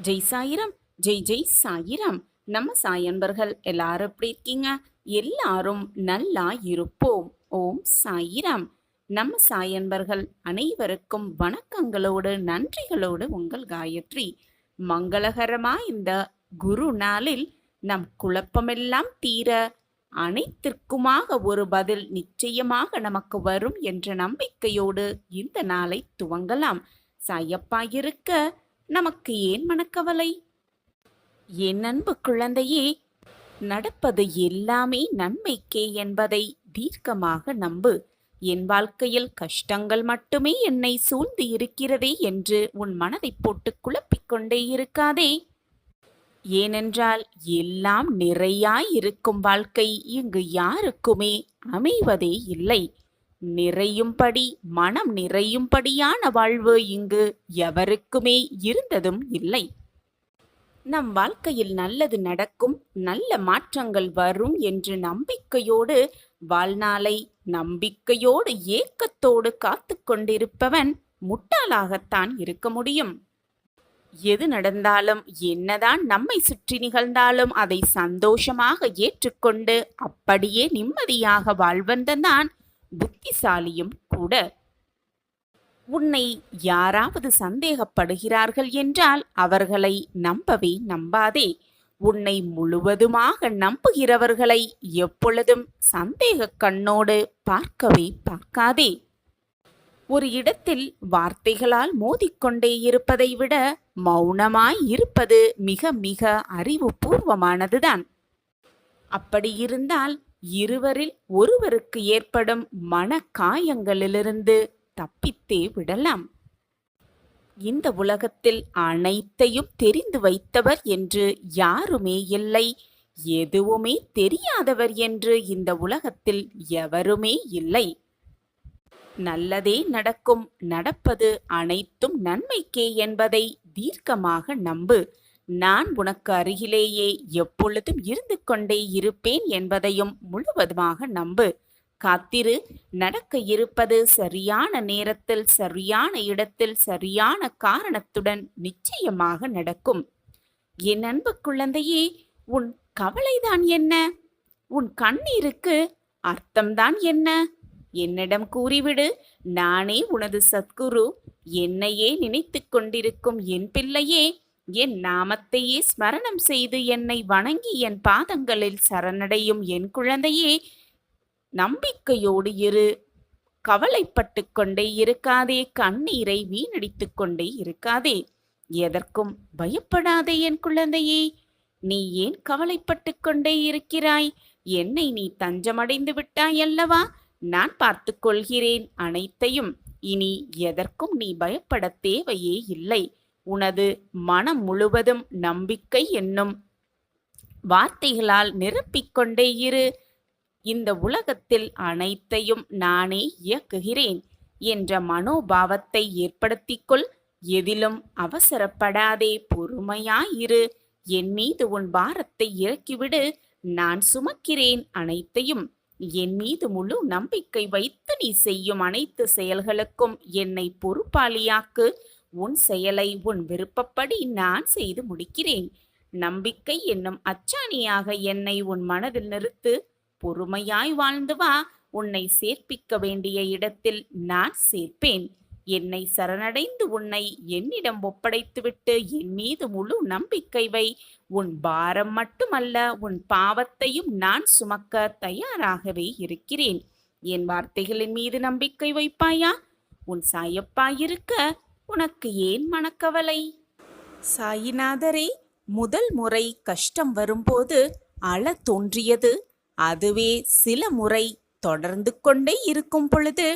ஜெய் சாயிரம். ஜெய் ஜெய் சாயிரம். நம்ம சாயன்பர்கள் எல்லாரும் எப்படி இருக்கீங்க? எல்லாரும் நல்லா இருப்போம். ஓம் சாயிரம். நம்ம சாயன்பர்கள் அனைவருக்கும் வணக்கங்களோடு நன்றிகளோடு உங்கள் காயத்ரி. மங்களகரமா இந்த குரு நாளில் நம் குழப்பமெல்லாம் தீர அனைத்திற்குமாக ஒரு பதில் நிச்சயமாக நமக்கு வரும் என்ற நம்பிக்கையோடு இந்த நாளை துவங்கலாம். சாயப்பாயிருக்க நமக்கு ஏன் மனக்கவலை? என் அன்பு குழந்தையே, நடப்பது எல்லாமே நன்மைக்கே என்பதை தீர்க்கமாக நம்பு. என் வாழ்க்கையில் கஷ்டங்கள் மட்டுமே என்னை சூழ்ந்து இருக்கிறதே என்று உன் மனதை போட்டு குழப்பிக்கொண்டே இருக்காதே. ஏனென்றால் எல்லாம் நிறையாயிருக்கும் வாழ்க்கை இங்கு யாருக்குமே அமைவதே இல்லை. நிறையும்படி மனம் நிறையும்படியான வாழ்வு இங்கு எவருக்குமே இருந்ததும் இல்லை. நம் வாழ்க்கையில் நல்லது நடக்கும், நல்ல மாற்றங்கள் வரும் என்று நம்பிக்கையோடு வாழ்நாளை நம்பிக்கையோடு ஏக்கத்தோடு காத்து கொண்டிருப்பவன் முட்டாளாகத்தான் இருக்க முடியும். எது நடந்தாலும் என்னதான் நம்மை சுற்றி நிகழ்ந்தாலும் அதை சந்தோஷமாக ஏற்றுக்கொண்டு அப்படியே நிம்மதியாக வாழ்வந்ததான் புத்திசாலியும் கூட. உன்னை யாராவது சந்தேகப்படுகிறார்கள் என்றால் அவர்களை நம்பவே நம்பாதே. உன்னை முழுவதுமாக நம்புகிறவர்களை எப்பொழுதும் சந்தேக கண்ணோடு பார்க்கவே பார்க்காதே. ஒரு இடத்தில் வார்த்தைகளால் மோதிக்கொண்டே இருப்பதை விட மௌனமாய் இருப்பது மிக மிக அறிவுபூர்வமானதுதான். அப்படியிருந்தால் இருவரில் ஒருவருக்கு ஏற்படும் மன காயங்களிலிருந்து தப்பித்தே விடலாம். இந்த உலகத்தில் அனைத்தையும் தெரிந்து வைத்தவர் என்று யாருமே இல்லை. எதுவுமே தெரியாதவர் என்று இந்த உலகத்தில் எவருமே இல்லை. நல்லதே நடக்கும், நடப்பது அனைத்தும் நன்மைக்கே என்பதை தீர்க்கமாக நம்பு. நான் உனக்கு அருகிலேயே எப்பொழுதும் இருந்து கொண்டே இருப்பேன் என்பதையும் முழுவதுமாக நம்பு. காத்திரு. நடக்க இருப்பது சரியான நேரத்தில் சரியான இடத்தில் சரியான காரணத்துடன் நிச்சயமாக நடக்கும். என் அன்பு குழந்தையே, உன் கவலைதான் என்ன? உன் கண்ணீருக்கு அர்த்தம்தான் என்ன? என்னிடம் கூறிவிடு. நானே உனது சத்குரு. என்னையே நினைத்து கொண்டிருக்கும் என் பிள்ளையே, என் நாமத்தையே ஸ்மரணம் செய்து என்னை வணங்கி என் பாதங்களில் சரணடையும் என் குழந்தையே, நம்பிக்கையோடு இரு. கவலைப்பட்டு கொண்டே இருக்காதே. கண்ணீரை வீணடித்து கொண்டே இருக்காதே. எதற்கும் பயப்படாதே என் குழந்தையே. நீ ஏன் கவலைப்பட்டு கொண்டே இருக்கிறாய்? என்னை நீ தஞ்சமடைந்து விட்டாய் அல்லவா? நான் பார்த்து கொள்கிறேன் அனைத்தையும். இனி எதற்கும் நீ பயப்பட தேவையே இல்லை. உனது மனம் முழுவதும் நம்பிக்கை என்னும் வார்த்தைகளால் நிரப்பிக்கொண்டே இரு. இந்த உலகத்தில் அனைத்தையும் நானே இயக்குகிறேன் என்ற மனோபாவத்தை ஏற்படுத்திக்கொள். எதிலும் அவசரப்படாதே, பொறுமையாயிரு. என் மீது உன் பாரத்தை இறக்கிவிடு. நான் சுமக்கிறேன் அனைத்தையும். என் மீது முழு நம்பிக்கை வைத்து நீ செய்யும் அனைத்து செயல்களுக்கும் என்னை பொறுப்பாளியாக்கு. உன் செயலை உன் விருப்பப்படி நான் செய்து முடிக்கிறேன். நம்பிக்கை என்னும் அச்சாணியாக என்னை உன் மனதில் நிறுத்து. பொறுமையாய் வாழ்ந்து வா. உன்னை சேர்ப்பிக்க வேண்டிய இடத்தில் நான் சேர்ப்பேன். என்னை சரணடைந்து உன்னை என்னிடம் ஒப்படைத்துவிட்டு என் மீது முழு நம்பிக்கை வை. உன் பாரம் மட்டுமல்ல, உன் பாவத்தையும் நான் சுமக்க தயாராகவே இருக்கிறேன். என் வார்த்தைகளின் மீது நம்பிக்கை வைப்பாயா? உன் சாயப்பாயிருக்க உனக்கு ஏன் மனக்கவலை? சாயிநாதரே, முதல் முறை கஷ்டம் வரும்போது அழ தோன்றியது. அதுவே சில முறை தொடர்ந்து கொண்டே இருக்கும் பொழுது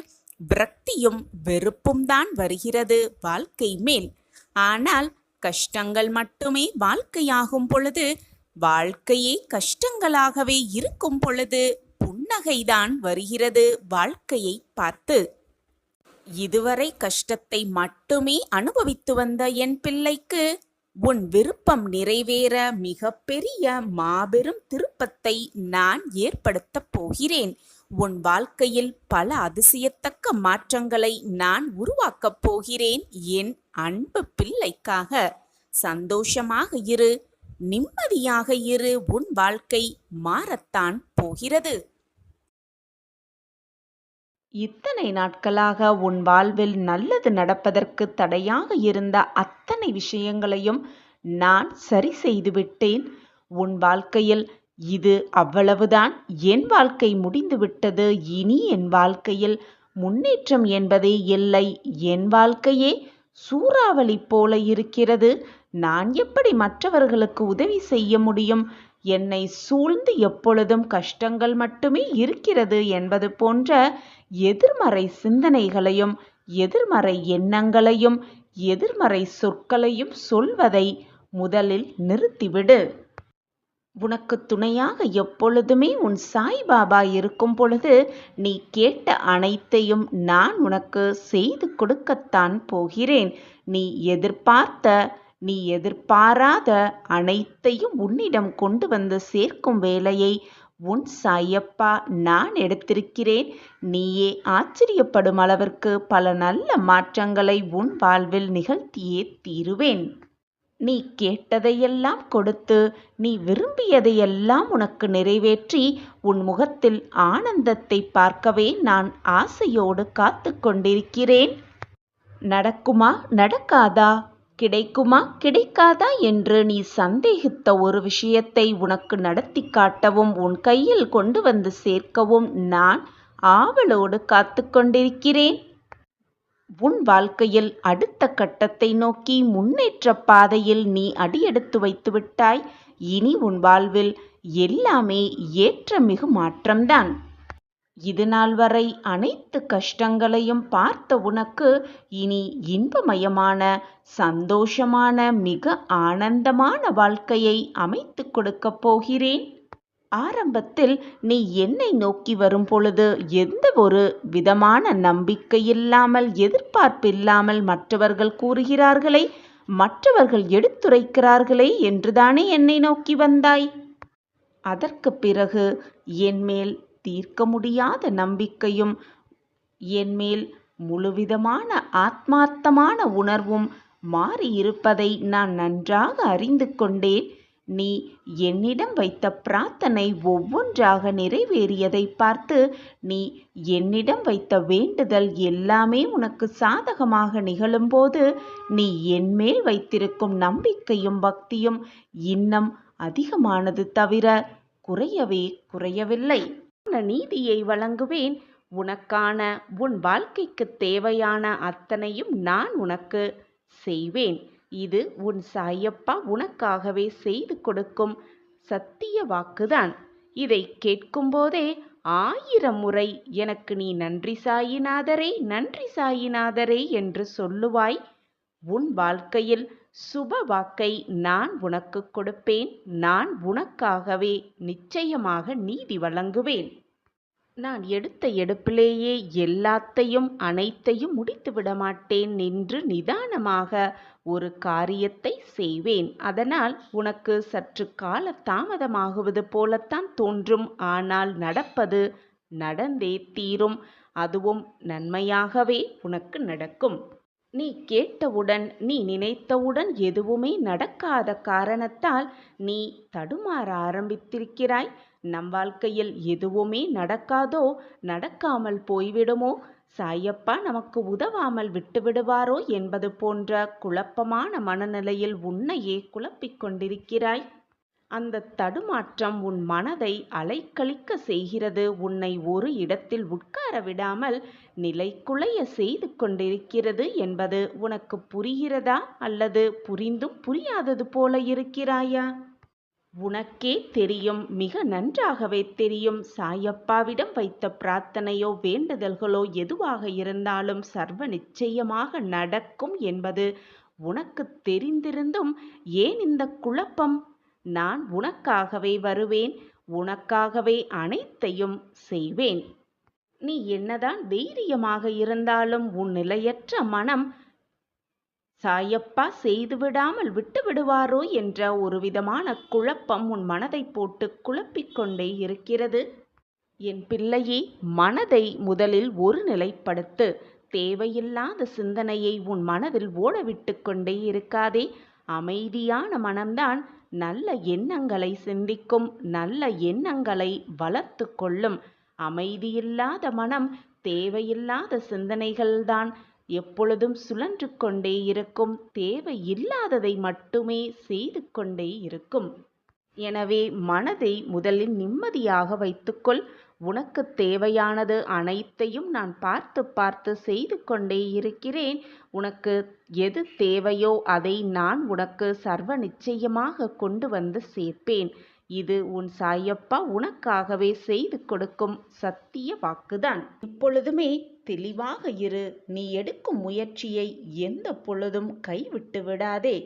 விரக்தியும் வெறுப்பும் தான் வருகிறது வாழ்க்கை மேல். ஆனால் கஷ்டங்கள் மட்டுமே வாழ்க்கையாகும் பொழுது, வாழ்க்கையே கஷ்டங்களாகவே இருக்கும் பொழுது புன்னகைதான் வருகிறது வாழ்க்கையை பார்த்து. இதுவரை கஷ்டத்தை மட்டுமே அனுபவித்து வந்த என் பிள்ளைக்கு உன் விருப்பம் நிறைவேற மிகப்பெரிய மாபெரும் திருப்பத்தை நான் ஏற்படுத்தப் போகிறேன். உன் வாழ்க்கையில் பல அதிசயத்தக்க மாற்றங்களை நான் உருவாக்கப் போகிறேன் என் அன்பு பிள்ளைக்காக. சந்தோஷமாக இரு, நிம்மதியாக இரு. உன் வாழ்க்கை மாறத்தான் போகிறது. இத்தனை நாட்களாக உன் வாழ்வில் நல்லது நடப்பதற்கு தடையாக இருந்த அத்தனை விஷயங்களையும் நான் சரி செய்து விட்டேன். உன் வாழ்க்கையில் இது அவ்வளவுதான். என் வாழ்க்கை முடிந்துவிட்டது. இனி என் வாழ்க்கையில் முன்னேற்றம் என்பதே இல்லை. என் வாழ்க்கையே சூறாவளி போல இருக்கிறது. நான் எப்படி மற்றவர்களுக்கு உதவி செய்ய முடியும்? என்னை சூழ்ந்து எப்பொழுதும் கஷ்டங்கள் மட்டுமே இருக்கிறது என்பது போன்ற எதிர்மறை சிந்தனைகளையும் எதிர்மறை எண்ணங்களையும் எதிர்மறை சொற்களையும் சொல்வதை முதலில் நிறுத்திவிடு. உனக்கு துணையாக எப்பொழுதுமே உன் சாய்பாபா இருக்கும் பொழுது நீ கேட்ட அனைத்தையும் நான் உனக்கு செய்து கொடுக்கத்தான் போகிறேன். நீ எதிர்பாராத அனைத்தையும் உன்னிடம் கொண்டு வந்து சேர்க்கும் வேலையை உன் சாயப்பா நான் எடுத்திருக்கிறேன். நீயே ஆச்சரியப்படும் அளவிற்கு பல நல்ல மாற்றங்களை உன் வாழ்வில் நிகழ்த்தியே தீருவேன். நீ கேட்டதையெல்லாம் கொடுத்து நீ விரும்பியதையெல்லாம் உனக்கு நிறைவேற்றி உன் முகத்தில் ஆனந்தத்தை பார்க்கவே நான் ஆசையோடு காத்து கொண்டிருக்கிறேன். நடக்குமா நடக்காதா, கிடைக்குமா கிடைக்காதா என்று நீ சந்தேகித்த ஒரு விஷயத்தை உனக்கு நடத்தி காட்டவும் உன் கையில் கொண்டு வந்து சேர்க்கவும் நான் ஆவலோடு காத்து கொண்டிருக்கிறேன். உன் வாழ்க்கையில் அடுத்த கட்டத்தை நோக்கி முன்னேற்ற பாதையில் நீ அடியெடுத்து வைத்து விட்டாய். இனி உன் வாழ்வில் எல்லாமே ஏற்றமிகு மாற்றம்தான். இதுநாள் வரை அனைத்து கஷ்டங்களையும் பார்த்த உனக்கு இனி இன்பமயமான சந்தோஷமான மிக ஆனந்தமான வாழ்க்கையை அமைத்து கொடுக்கப் போகிறேன். ஆரம்பத்தில் நீ என்னை நோக்கி வரும் பொழுது எந்த ஒரு விதமான நம்பிக்கையில்லாமல் எதிர்பார்ப்பில்லாமல் மற்றவர்கள் கூறுகிறார்களே, மற்றவர்கள் எடுத்துரைக்கிறார்களே என்றுதானே என்னை நோக்கி வந்தாய். அதற்கு பிறகு என்மேல் தீர்க்க முடியாத நம்பிக்கையும் என்மேல் முழுவிதமான ஆத்மார்த்தமான உணர்வும் மாறியிருப்பதை நான் நன்றாக அறிந்து கொண்டேன். நீ என்னிடம் வைத்த பிரார்த்தனை ஒவ்வொன்றாக நிறைவேறியதை பார்த்து நீ என்னிடம் வைத்த வேண்டுதல் எல்லாமே உனக்கு சாதகமாக நிகழும்போது நீ என்மேல் வைத்திருக்கும் நம்பிக்கையும் பக்தியும் இன்னும் அதிகமானது தவிர குறையவில்லை. நீதியை வழங்குவேன். உனக்கான உன் வாழ்க்கைக்கு தேவையான அத்தனையும் நான் உனக்கு செய்வேன். இது உன் சாயப்பா உனக்காகவே செய்து கொடுக்கும் சத்திய வாக்குதான். இதை கேட்கும்போதே 1000 முறை எனக்கு நீ நன்றி சாயிநாதரே, நன்றி சாயிநாதரே என்று சொல்லுவாய். உன் வாழ்க்கையில் சுப வாக்கை நான் உனக்கு கொடுப்பேன். நான் உனக்காகவே நிச்சயமாக நீதி வழங்குவேன். நான் எடுத்த எடுப்பிலேயே எல்லாத்தையும் அனைத்தையும் முடித்து விடமாட்டேன். நின்று நிதானமாக ஒரு காரியத்தை செய்வேன். அதனால் உனக்கு சற்று கால தாமதமாகுவது போலத்தான் தோன்றும். ஆனால் நடப்பது நடந்தே தீரும். அதுவும் நன்மையாகவே உனக்கு நடக்கும். நீ கேட்டவுடன் நீ நினைத்தவுடன் எதுவுமே நடக்காத காரணத்தால் நீ தடுமாற ஆரம்பித்திருக்கிறாய். நம் வாழ்க்கையில் எதுவுமே நடக்காதோ, நடக்காமல் போய்விடுமோ, சாயப்பா நமக்கு உதவாமல் விட்டுவிடுவாரோ என்பது போன்ற குழப்பமான மனநிலையில் உன்னையே குழப்பிக் கொண்டிருக்கிறாய். அந்த தடுமாற்றம் உன் மனதை அலைக்கழிக்க செய்கிறது. உன்னை ஒரு இடத்தில் உட்கார விடாமல் நிலைக்குலைய செய்து கொண்டிருக்கிறது என்பது உனக்கு புரிகிறதா? அல்லது புரிந்தும் புரியாதது போல இருக்கிறாயா? உனக்கே தெரியும், மிக நன்றாகவே தெரியும். சாயப்பாவிடம் வைத்த பிரார்த்தனையோ வேண்டுதல்களோ எதுவாக இருந்தாலும் சர்வ நிச்சயமாக நடக்கும் என்பது உனக்கு தெரிந்திருந்தும் ஏன் இந்த குழப்பம்? நான் உனக்காகவே வருவேன். உனக்காகவே அனைத்தையும் செய்வேன். நீ என்னதான் தைரியமாக இருந்தாலும் உன் நிலையற்ற மனம் சாயப்பா செய்துவிடாமல் விட்டு விடுவாரோ என்ற ஒரு விதமான குழப்பம் உன் மனதை போட்டு குழப்பிக்கொண்டே இருக்கிறது. என் பிள்ளையே, மனதை முதலில் ஒரு நிலைப்படுத்து. தேவையில்லாத சிந்தனையை உன் மனதில் ஓடவிட்டு கொண்டே இருக்காதே. அமைதியான மனம்தான் நல்ல எண்ணங்களை சிந்திக்கும், நல்ல எண்ணங்களை வளர்த்து கொள்ளும். அமைதியில்லாத மனம் தேவையில்லாத சிந்தனைகள்தான் எப்பொழுதும் சுழன்று கொண்டே இருக்கும், தேவையில்லாததை மட்டுமே செய்து கொண்டே இருக்கும். எனவே மனதை முதலில் நிம்மதியாக வைத்துக்கொள். உனக்கு தேவையானது அனைத்தையும் நான் பார்த்து பார்த்து செய்து கொண்டே இருக்கிறேன். உனக்கு எது தேவையோ அதை நான் உனக்கு சர்வ நிச்சயமாக கொண்டு வந்து சேர்ப்பேன். இது உன் சாயப்பா உனக்காகவே செய்து கொடுக்கும் சத்திய வாக்குதான். இப்பொழுதுமே தெளிவாக இரு. நீ எடுக்கும் முயற்சியை எந்த பொழுதும் கைவிட்டு விடாதே.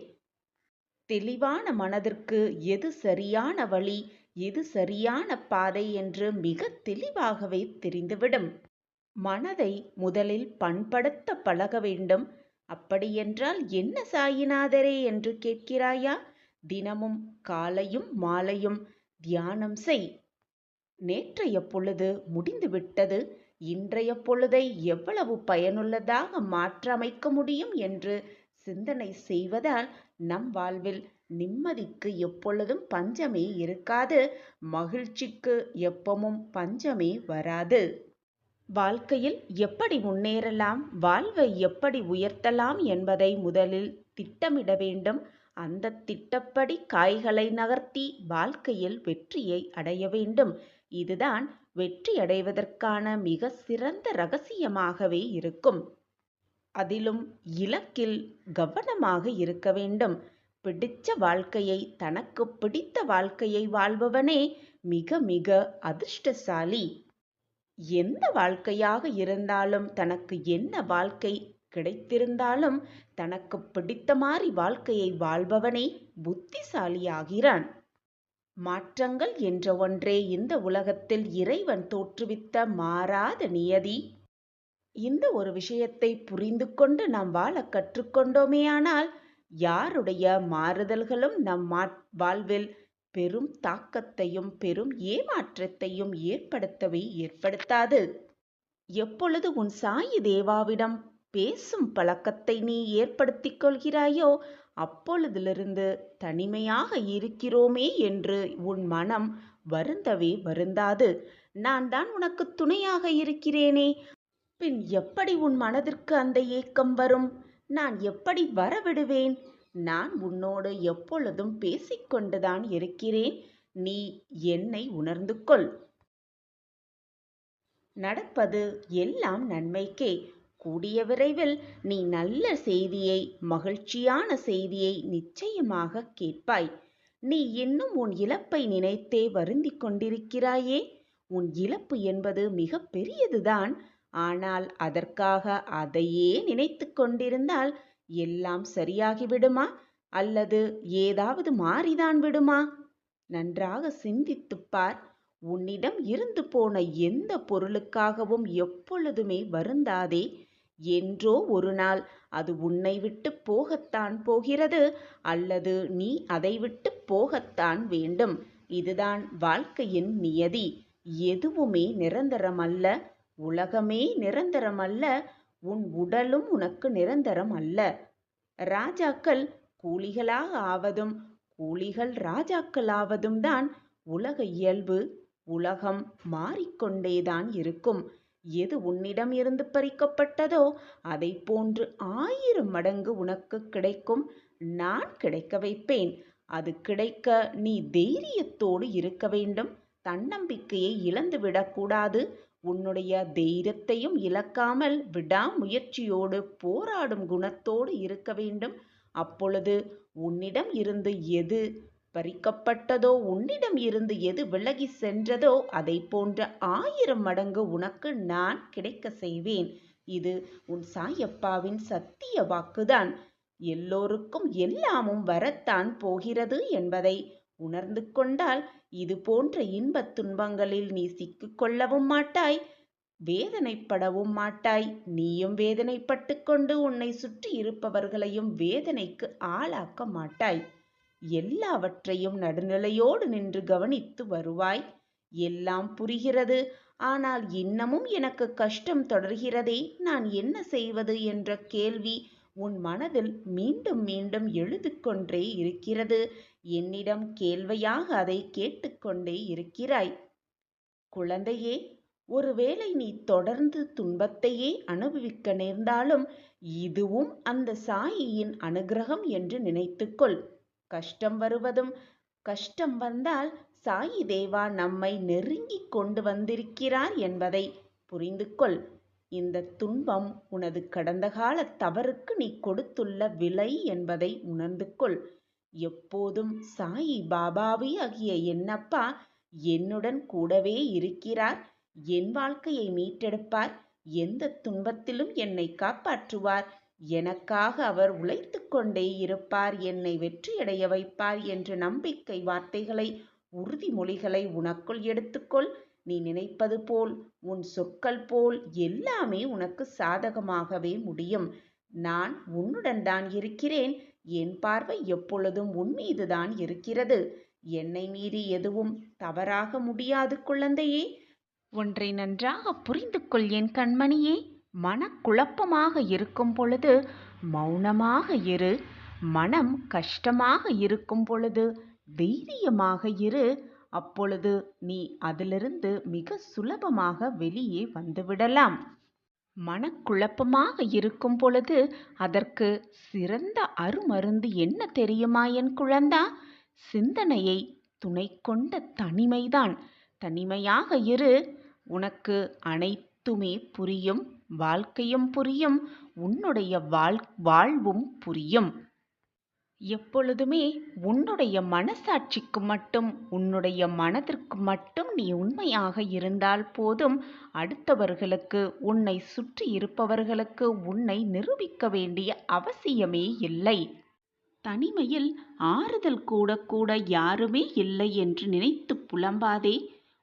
தெளிவான மனதிற்கு எது சரியான வழி, எது சரியான பாதை என்று மிக தெளிவாகவே தெரிந்துவிடும். மனதை முதலில் பண்படுத்த பழக வேண்டும். அப்படியென்றால் என்ன சாயிநாதரே என்று கேட்கிறாயா? தினமும் காலையும் மாலையும் தியானம் செய். நேற்றைய பொழுது முடிந்துவிட்டது, இன்றைய பொழுதை எவ்வளவு பயனுள்ளதாக மாற்றமைக்க முடியும் என்று சிந்தனை செய்வதால் நம் வாழ்வில் நிம்மதிக்கு எப்பொழுதும் பஞ்சமே இருக்காது, மகிழ்ச்சிக்கு எப்பவும் பஞ்சமே வராது. வாழ்க்கையில் எப்படி முன்னேறலாம், வாழ்வை எப்படி உயர்த்தலாம் என்பதை முதலில் திட்டமிட வேண்டும். அந்த திட்டப்படி காய்களை நகர்த்தி வாழ்க்கையில் வெற்றியை அடைய வேண்டும். இதுதான் வெற்றி அடைவதற்கான மிக சிறந்த ரகசியமாகவே இருக்கும். அதிலும் இலக்கில் கவனமாக இருக்க வேண்டும். பிடிச்ச வாழ்க்கையை, தனக்கு பிடித்த வாழ்க்கையை வாழ்பவனே மிக மிக அதிர்ஷ்டசாலி. எந்த வாழ்க்கையாக இருந்தாலும், தனக்கு என்ன வாழ்க்கை கிடைத்திருந்தாலும் தனக்கு பிடித்த மாதிரி வாழ்க்கையை வாழ்பவனே புத்திசாலியாகிறான். மாற்றங்கள் என்ற ஒன்றே இந்த உலகத்தில் இறைவன் தோற்றுவித்த மாறாத நியதி. இந்த ஒரு விஷயத்தை புரிந்து கொண்டு நாம் வாழ கற்றுக்கொண்டோமேயானால் யாருடைய மாறுதல்களும் நம் வாழ்வில் பெரும் தாக்கத்தையும் பெரும் ஏமாற்றத்தையும் ஏற்படுத்தாது. எப்பொழுது உன் சாயி தேவாவிடம் பேசும் பழக்கத்தை நீ ஏற்படுத்திக் கொள்கிறாயோ அப்பொழுதிலிருந்து தனிமையாக இருக்கிறோமே என்று உன் மனம் வருந்தவே வருந்தாது. நான் தான் உனக்கு துணையாக இருக்கிறேனே, பின் எப்படி உன் மனதிற்கு அந்த ஏக்கம் வரும்? நான் எப்படி வரவிடுவேன்? நான் உன்னோடு எப்பொழுதும் பேசிக்கொண்டுதான் இருக்கிறேன். நீ என்னை உணர்ந்து கொள். நடப்பது எல்லாம் நன்மைக்கே. கூடிய விரைவில் நீ நல்ல செய்தியை, மகிழ்ச்சியான செய்தியை நிச்சயமாக கேட்பாய். நீ இன்னும் உன் இழப்பை நினைத்தே வருந்திக் கொண்டிருக்கிறாயே. உன் இழப்பு என்பது மிக பெரியதுதான். ஆனால் அதற்காக அதையே நினைத்து கொண்டிருந்தால் எல்லாம் சரியாகிவிடுமா? அல்லது ஏதாவது மாறிதான் விடுமா? நன்றாக சிந்தித்துப் பார். உன்னிடம் இருந்து போன எந்த பொருளுக்காகவும் எப்பொழுதுமே வருந்தாதே. என்றோ ஒரு நாள் அது உன்னை விட்டு போகத்தான் போகிறது, அல்லது நீ அதை விட்டு போகத்தான் வேண்டும். இதுதான் வாழ்க்கையின் நியதி. எதுவுமே நிரந்தரமல்ல. உலகமே நிரந்தரமல்ல. உன் உடலும் உனக்கு நிரந்தரம் அல்ல. ராஜாக்கள் கூலிகளாக ஆவதும் கூலிகள் ராஜாக்கள் ஆவதும் தான் உலக இயல்பு. உலகம் மாறிக்கொண்டேதான் இருக்கும். எது உன்னிடம் இருந்து பறிக்கப்பட்டதோ அதை போன்று 1000 மடங்கு உனக்கு கிடைக்கும். நான் கிடைக்க வைப்பேன். அது கிடைக்க நீ தைரியத்தோடு இருக்க வேண்டும். தன்னம்பிக்கையை இழந்துவிடக்கூடாது. உன்னுடைய தைரியத்தையும் இழக்காமல் விடாமுயற்சியோடு போராடும் குணத்தோடு இருக்க வேண்டும். அப்பொழுது உன்னிடம் இருந்து எது பறிக்கப்பட்டதோ, உன்னிடம் இருந்து எது விலகி சென்றதோ அதை போன்ற 1000 மடங்கு உனக்கு நான் கிடைக்க செய்வேன். இது உன் சாயப்பாவின் சத்திய வாக்குதான். எல்லோருக்கும் எல்லாமும் வரத்தான் போகிறது என்பதை உணர்ந்து கொண்டால் இது போன்ற இன்பத் துன்பங்களில் நீ சிக்கிக்கொள்ளவும் மாட்டாய், வேதனைப்படவும் மாட்டாய். நீயும் வேதனைப்பட்டு கொண்டு உன்னை சுற்றி இருப்பவர்களையும் வேதனைக்கு ஆளாக்க மாட்டாய். எல்லாவற்றையும் நடுநிலையோடு நின்று கவனித்து வருவாய். எல்லாம் புரிகிறது. ஆனால் இன்னமும் எனக்கு கஷ்டம் தொடர்கிறதே, நான் என்ன செய்வது என்ற கேள்வி உன் மனதில் மீண்டும் மீண்டும் எழுது கொண்டே இருக்கிறது. என்னிடம் கேள்வியாக அதை கேட்டுக்கொண்டே இருக்கிறாய். குழந்தையே, ஒருவேளை நீ தொடர்ந்து துன்பத்தையே அனுபவிக்க நேர்ந்தாலும் இதுவும் அந்த சாயியின் அனுகிரகம் என்று நினைத்துக்கொள். கஷ்டம் வருவதும், கஷ்டம் வந்தால் சாயி தேவா நம்மை நெருங்கிக் கொண்டு வந்திருக்கிறார் என்பதை புரிந்து கொள். இந்த துன்பம் உனது கடந்த கால தவறுக்கு நீ கொடுத்துள்ள விலை என்பதை உணர்ந்து கொள். எப்போதும் சாயி பாபாவே ஆகிய என்னப்பா என்னுடன் கூடவே இருக்கிறார். என் வாழ்க்கையை மீட்டெடுப்பார். எந்த துன்பத்திலும் என்னை காப்பாற்றுவார். எனக்காக அவர் உழைத்து கொண்டே இருப்பார். என்னை வெற்றியடைய வைப்பார் என்ற நம்பிக்கை வார்த்தைகளை, உறுதிமொழிகளை உனக்குள் எடுத்துக்கொள். நீ நினைப்பது போல், உன் சொற்கள் போல் எல்லாமே உனக்கு சாதகமாகவே முடியும். நான் உன்னுடன் தான் இருக்கிறேன். என் பார்வை எப்பொழுதும் உன் மீதுதான் இருக்கிறது. என்னை மீறி எதுவும் தவறாக முடியாது குழந்தையே. ஒன்றை நன்றாக புரிந்து கொள் என் கண்மணியே. மனக்குழப்பமாக இருக்கும் பொழுது மௌனமாக இரு. மனம் கஷ்டமாக இருக்கும் பொழுது தைரியமாக இரு. அப்பொழுது நீ அதிலிருந்து மிக சுலபமாக வெளியே வந்துவிடலாம். மனக்குழப்பமாக இருக்கும் பொழுது அதற்கு சிறந்த அருமருந்து என்ன தெரியுமா என் குழந்தா? சிந்தனையை துணை கொண்ட தனிமைதான். தனிமையாக இரு. உனக்கு அனைத்துமே புரியும். வாழ்க்கையும் புரியும். உன்னுடைய வாழ்வும் புரியும். எப்பொழுதுமே உன்னுடைய மனசாட்சிக்கு மட்டும், உன்னுடைய மனதிற்கு மட்டும் நீ உண்மையாக இருந்தால் போதும். அடுத்தவர்களுக்கு, உன்னை சுற்றி இருப்பவர்களுக்கு உன்னை நிரூபிக்க வேண்டிய அவசியமே இல்லை. தனிமையில் ஆறுதல் கூட யாருமே இல்லை என்று நினைத்து புலம்பாதே.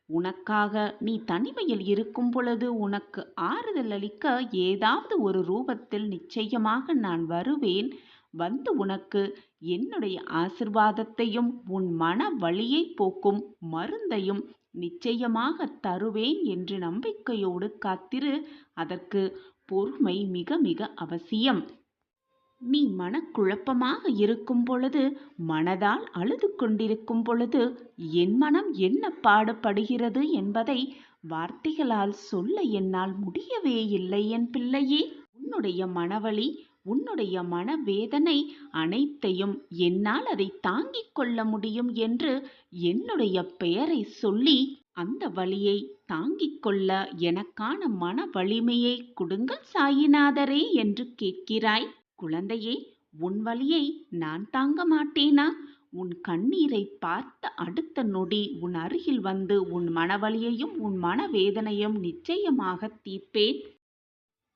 உனக்காக நீ தனிமையில் இருக்கும் பொழுது உனக்கு ஆறுதல் அளிக்க ஏதாவது ஒரு ரூபத்தில் நிச்சயமாக நான் வருவேன். வந்து உனக்கு என்னுடைய ஆசிர்வாதத்தையும் உன் மன வலியை போக்கும் மருந்தையும் நிச்சயமாக தருவேன் என்று நம்பிக்கையோடு காத்திரு. அதற்கு பொறுமை மிக மிக அவசியம். நீ மனக்குழப்பமாக இருக்கும் பொழுது, மனதால் அழுது கொண்டிருக்கும் பொழுது என் மனம் என்ன பாடுபடுகிறது என்பதை வார்த்தைகளால் சொல்ல என்னால் முடியவே இல்லை என் பிள்ளையே. உன்னுடைய மனவலி, உன்னுடைய மனவேதனை அனைத்தையும் என்னால் அதை தாங்கிக் கொள்ள முடியும் என்று என்னுடைய பெயரை சொல்லி அந்த வலியை தாங்கிக் கொள்ள எனக்கான மன வலிமையை கொடுங்கள் சாயிநாதரே என்று கேட்கிறாய். குழந்தையே, உன் வலியை நான் தாங்க மாட்டேனா? உன் கண்ணீரை பார்த்த அடுத்த நொடி உன் அருகில் வந்து உன் மனவலியையும் உன் மனவேதனையும் நிச்சயமாக தீர்ப்பேன்.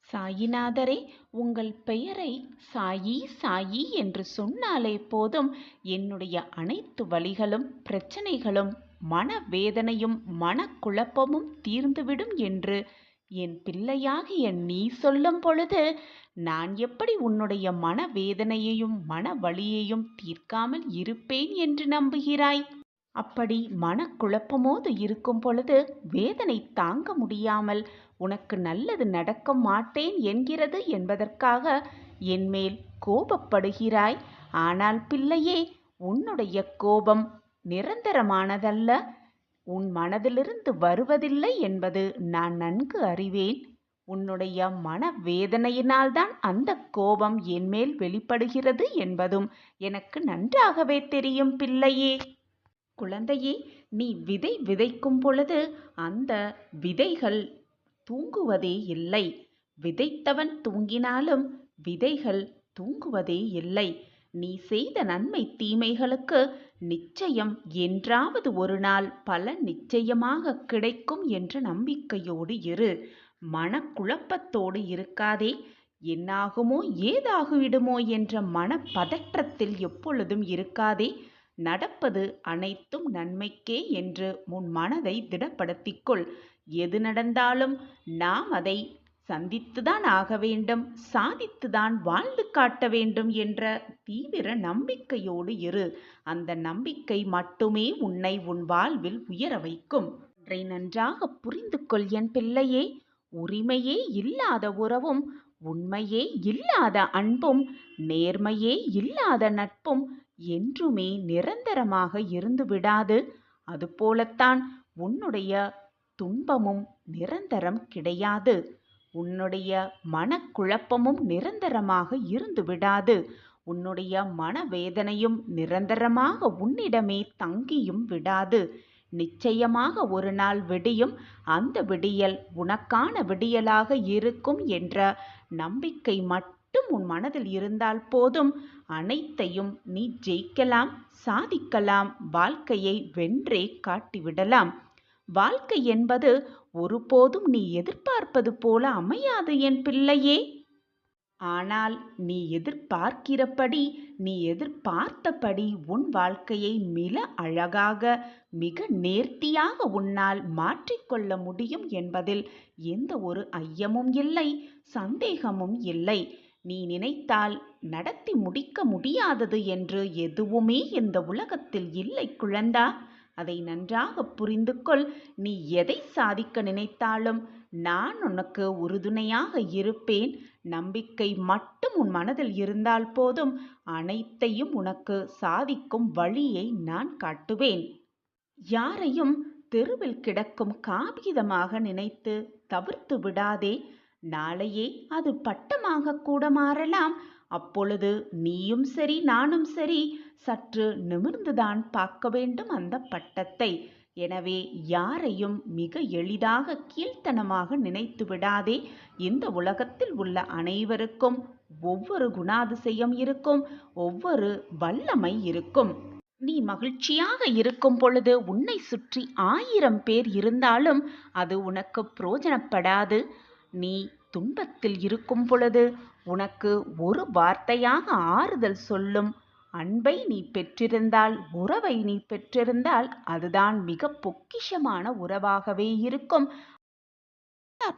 சாயிநாதரே, உங்கள் பெயரை சாயி சாயி என்று சொன்னாலே போதும் என்னுடைய அனைத்து வலிகளும், பிரச்சனைகளும், மனவேதனையும் மனக்குழப்பமும் தீர்ந்துவிடும் என்று என் பிள்ளையாகிய நீ சொல்லும் பொழுது நான் எப்படி உன்னுடைய மனவேதனையையும் மனவலியையும் தீர்க்காமல் இருப்பேன் என்று நம்புகிறாய்? அப்படி மனக்குழப்பமோடு இருக்கும் பொழுது, வேதனை தாங்க முடியாமல் உனக்கு நல்லது நடக்க மாட்டேன் என்கிறது என்பதற்காக என்மேல் கோபப்படுகிறாய். ஆனால் பிள்ளையே, உன்னுடைய கோபம் நிரந்தரமானதல்ல. உன் மனதிலிருந்து வருவதில்லை என்பது நான் நன்கு அறிவேன். உன்னுடைய மனவேதனையினால்தான் அந்த கோபம் என்மேல் வெளிப்படுகிறது என்பதும் எனக்கு நன்றாகவே தெரியும் பிள்ளையே. குழந்தையே, நீ விதை விதைக்கும் பொழுது அந்த விதைகள் தூங்குவதே இல்லை. விதைத்தவன் தூங்கினாலும் விதைகள் தூங்குவதே இல்லை. நீ செய்த நன்மை தீமைகளுக்கு நிச்சயம் என்றாவது ஒரு நாள் பலன் நிச்சயமாக கிடைக்கும் என்ற நம்பிக்கையோடு இரு. மனக்குழப்பத்தோடு இருக்காதே. என்னாகுமோ ஏதாகிவிடுமோ என்ற மனப்பதற்றத்தில் எப்பொழுதும் இருக்காதே. நடப்பது அனைத்தும் நன்மைக்கே என்று உன் மனதை திடப்படுத்திக்கொள். எது நடந்தாலும் நாம் அதை சந்தித்துதான் ஆக வேண்டும், சாதித்துதான் வாழ்ந்து காட்ட வேண்டும் என்ற தீவிர நம்பிக்கையோடு இரு. அந்த நம்பிக்கை மட்டுமே உன்னை உன் வாழ்வில் உயர வைக்கும். ஒன்றை நன்றாக புரிந்து கொள் என் பிள்ளையே. உரிமையே இல்லாத உறவும் உண்மையே இல்லாத அன்பும் நேர்மையே இல்லாத நட்பும் என்றுமே நிரந்தரமாக இருந்து விடாது. அதுபோலத்தான் உன்னுடைய துன்பமும் நிரந்தரம் கிடையாது. உன்னுடைய மனக்குழப்பமும் நிரந்தரமாக இருந்து விடாது. உன்னுடைய மனவேதனையும் நிரந்தரமாக உன்னிடமே தங்கியும் விடாது. நிச்சயமாக ஒரு நாள் விடியும். அந்த விடியல் உனக்கான விடியலாக இருக்கும் என்ற நம்பிக்கை மட்டும் உன் மனதில் இருந்தால் போதும். அனைத்தையும் நீ ஜெயிக்கலாம், சாதிக்கலாம், வாழ்க்கையை வென்றே காட்டிவிடலாம். வாழ்க்கை என்பது ஒருபோதும் நீ எதிர்பார்ப்பது போல அமையாது என் பிள்ளையே. ஆனால் நீ எதிர்பார்க்கிறபடி, நீ எதிர்பார்த்தபடி உன் வாழ்க்கையை மிக அழகாக, மிக நேர்த்தியாக உன்னால் மாற்றிக்கொள்ள முடியும் என்பதில் எந்த ஒரு ஐயமும் இல்லை, சந்தேகமும் இல்லை. நீ நினைத்தால் நடத்தி முடிக்க முடியாதது என்று எதுவுமே இந்த உலகத்தில் இல்லை குழந்தா. அதை நன்றாக புரிந்து கொள். நீ எதை சாதிக்க நினைத்தாலும் நான் உனக்கு உறுதுணையாக இருப்பேன். நம்பிக்கை மட்டும் உன் மனதில் இருந்தால் போதும். அனைத்தையும் உனக்கு சாதிக்கும் வழியை நான் காட்டுவேன். யாரையும் தெருவில் கிடக்கும் காகிதமாக நினைத்து தவிர்த்து விடாதே. நாளையே அது பட்டமாக கூட மாறலாம். அப்பொழுது நீயும் சரி, நானும் சரி, சற்று நிமிர்ந்துதான் பார்க்க வேண்டும் அந்த பட்டத்தை. எனவே யாரையும் மிக எளிதாக கீழ்த்தனமாக நினைத்து விடாதே. இந்த உலகத்தில் உள்ள அனைவருக்கும் ஒவ்வொரு குணாதிசயம் இருக்கும், ஒவ்வொரு வல்லமை இருக்கும். நீ மகிழ்ச்சியாக இருக்கும் பொழுது உன்னை சுற்றி 1000 பேர் இருந்தாலும் அது உனக்கு பிரயோஜனப்படாது. நீ துன்பத்தில் இருக்கும் பொழுது உனக்கு ஒரு வார்த்தையாக ஆறுதல் சொல்லும் அன்பை நீ பெற்றிருந்தால், உறவை நீ பெற்றிருந்தால், அதுதான் மிக பொக்கிஷமான உறவாகவே இருக்கும்.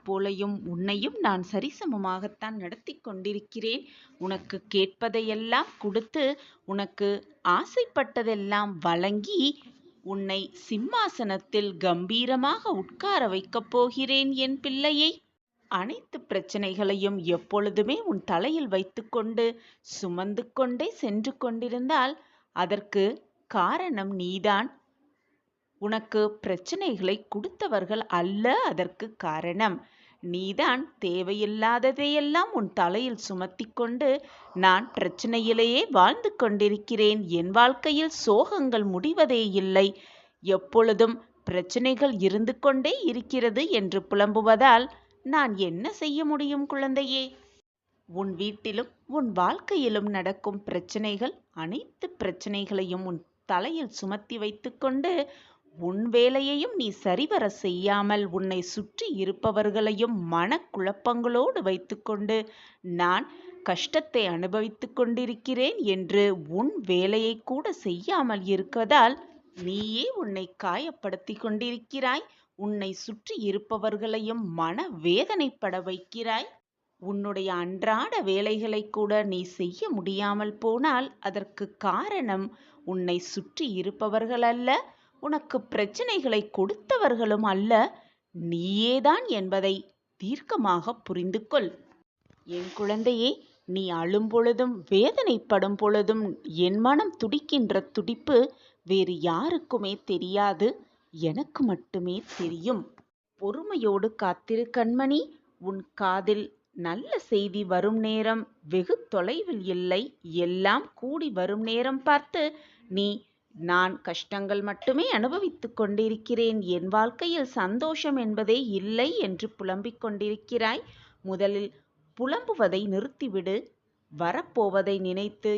போலையும் உன்னையும் நான் சரிசமமாகத்தான் நடத்தி கொண்டிருக்கிறேன். உனக்கு கேட்பதையெல்லாம் கொடுத்து, உனக்கு ஆசைப்பட்டதெல்லாம் வழங்கி, உன்னை சிம்மாசனத்தில் கம்பீரமாக உட்கார வைக்கப் போகிறேன் என் பிள்ளையை. அனைத்து பிரச்சனைகளையும் எப்பொழுதுமே உன் தலையில் வைத்துக்கொண்டு சுமந்து கொண்டே சென்று கொண்டிருந்தால் அதற்கு காரணம் நீதான். உனக்கு பிரச்சனைகளை கொடுத்தவர்கள் அல்ல அதற்கு காரணம். நீதான் தேவையில்லாததையெல்லாம் உன் தலையில் சுமத்தி கொண்டு நான் பிரச்சனையிலேயே வாழ்ந்து கொண்டிருக்கிறேன், என் வாழ்க்கையில் சோகங்கள் முடிவதே இல்லை, எப்பொழுதும் பிரச்சனைகள் இருந்து கொண்டே இருக்கிறது என்று புலம்புவதால் நான் என்ன செய்ய முடியும் குழந்தையே? உன் வீட்டிலும் உன் வாழ்க்கையிலும் நடக்கும் பிரச்சனைகள், அனைத்து பிரச்சனைகளையும் உன் தலையில் சுமத்தி வைத்துக்கொண்டு உன் வேலையையும் நீ சரிவர செய்யாமல் உன்னை சுற்றி இருப்பவர்களையும் மனக்குழப்பங்களோடு வைத்துக்கொண்டு நான் கஷ்டத்தை அனுபவித்து கொண்டிருக்கிறேன் என்று உன் வேலையை கூட செய்யாமல் இருப்பதால் நீயே உன்னை காயப்படுத்தி கொண்டிருக்கிறாய். உன்னை சுற்றி இருப்பவர்களையும் மன வேதனைப்பட வைக்கிறாய். உன்னுடைய அன்றாட வேலைகளை கூட நீ செய்ய முடியாமல் போனால் அதற்கு காரணம் உன்னை சுற்றி இருப்பவர்கள் அல்ல, உனக்கு பிரச்சனைகளை கொடுத்தவர்களும் அல்ல, நீயேதான் என்பதை தீர்க்கமாக புரிந்து கொள். என் குழந்தையே, நீ அழும் பொழுதும் வேதனைப்படும் பொழுதும் என் மனம் துடிக்கின்ற துடிப்பு வேறு யாருக்குமே தெரியாது, எனக்கு மட்டுமே தெரியும். பொறுமையோடு காத்திரு கண்மணி. உன் காதில் நல்ல செய்தி வரும் நேரம் வெகு தொலைவில் இல்லை, எல்லாம் கூடி வரும் நேரம் பார்த்து நீ நான் கஷ்டங்கள் மட்டுமே அனுபவித்துக் கொண்டிருக்கிறேன், என் வாழ்க்கையில் சந்தோஷம் என்பதே இல்லை என்று புலம்பிக் கொண்டிருக்கிறாய். முதலில் புலம்புவதை நிறுத்திவிடு. வரப்போவதை நினைத்து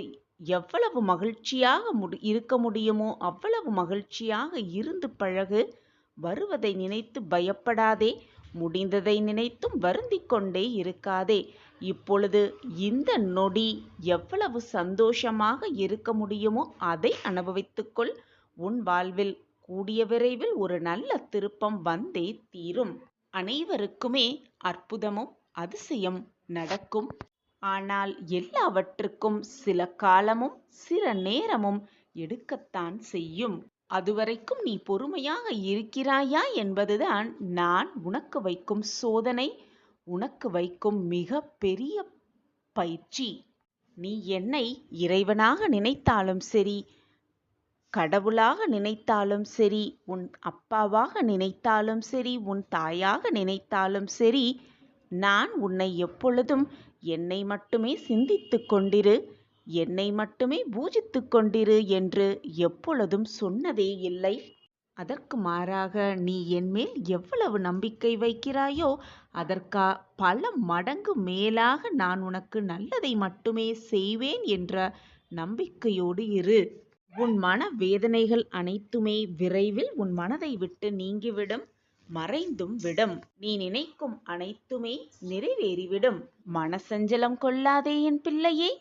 எவ்வளவு மகிழ்ச்சியாக இருக்க முடியுமோ அவ்வளவு மகிழ்ச்சியாக இருந்து பழகு. வருவதை நினைத்து பயப்படாதே, முடிந்ததை நினைத்தும் வருந்திக் கொண்டே இருக்காதே. இப்பொழுது இந்த நொடி எவ்வளவு சந்தோஷமாக இருக்க முடியுமோ அதை அனுபவித்துக்கொள். உன் வாழ்வில் கூடிய விரைவில் ஒரு நல்ல திருப்பம் வந்தே தீரும். அனைவருக்குமே அற்புதமும் அதிசயம் நடக்கும். ஆனால் எல்லாவற்றுக்கும் சில காலமும் சில நேரமும் எடுக்கத்தான் செய்யும். அதுவரைக்கும் நீ பொறுமையாக இருக்கிறாயா என்பதுதான் நான் உனக்கு வைக்கும் சோதனை. உனக்கு வைக்கும் மிக பெரிய பயிற்சி. நீ என்னை இறைவனாக நினைத்தாலும் சரி, கடவுளாக நினைத்தாலும் சரி, உன் அப்பாவாக நினைத்தாலும் சரி, உன் தாயாக நினைத்தாலும் சரி, நான் உன்னை எப்பொழுதும் என்னை மட்டுமே சிந்தித்துக் கொண்டிரு, என்னை மட்டுமே பூஜித்துக் கொண்டிரு என்று எப்பொழுதும் சொன்னதே இல்லை. அதற்கு மாறாக நீ என்மேல் எவ்வளவு நம்பிக்கை வைக்கிறாயோ அதற்கு பல மடங்கு மேலாக நான் உனக்கு நல்லதை மட்டுமே செய்வேன் என்ற நம்பிக்கையோடு இரு. உன் மன வேதனைகள் அனைத்துமே விரைவில் உன் மனதை விட்டு நீங்கிவிடும், மறைந்தும் விடும். நீ நினைக்கும் அனைத்துமே நிறைவேறிவிடும். மனசஞ்சலம் கொள்ளாதே என் பிள்ளையே.